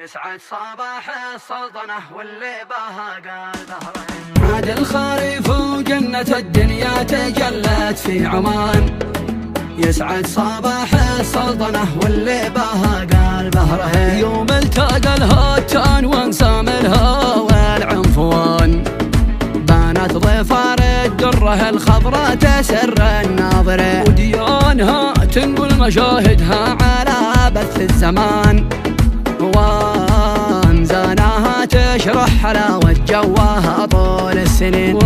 يسعد صباح السلطنة واللي بها قال ظهره. عاد الخريف وجنة الدنيا تجلت في عمان. يسعد صباح السلطنة واللي بها قال ظهره. يوم التقى الهتان وانسام الهوى والعنفوان، بانت ظفار الدره الخضراء تسر الناظره، وديانها تنقل مشاهدها على بث الزمان، وانزاناها تشرح حلاوة جواها طول السنين،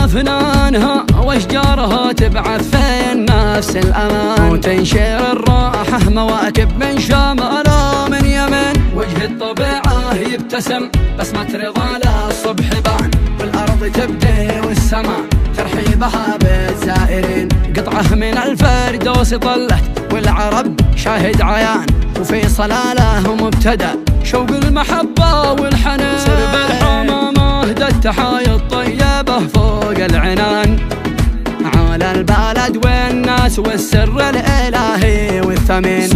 وفنانها واشجارها تبعث في النفس الأمان، وتنشر الراحة مواكب من شمال ومن يمن، وجه الطبيعة يبتسم بسمة رضا للصبح بان، والأرض تبدي والسماء ترحيبها بالزائرين، قطعة من الفردوس طلت والعرب شاهد عيان، وفي صلاله مبتدأ شوق المحبة والحنان، سرب الحمامة اهدى التحايا الطيبة فوق العنان، على البلد والناس والسر الإلهي والثمين،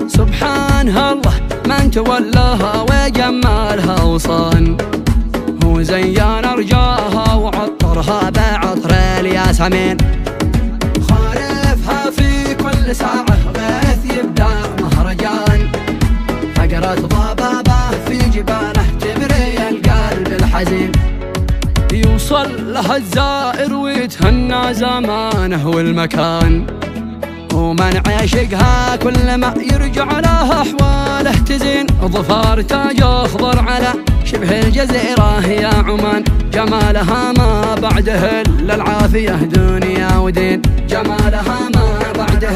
سبحان الله من تولاها وجمالها وصان، هو زين أرجاها وعطرها بعطر الياسمين، خالفها في كل ساعة غيث يبدأ مهرجان، فقرة ضبابة في جباله تبري القلب الحزين، يوصل لها الزائر ويتهنى زمانه والمكان، ومن عاشقها كل ما يرجع لها أحواله تزين، ظفار تاج أخضر على شبه الجزيرة يا عمان، جمالها ما بعده إلا العافية دنيا ودين، جمالها ما بعده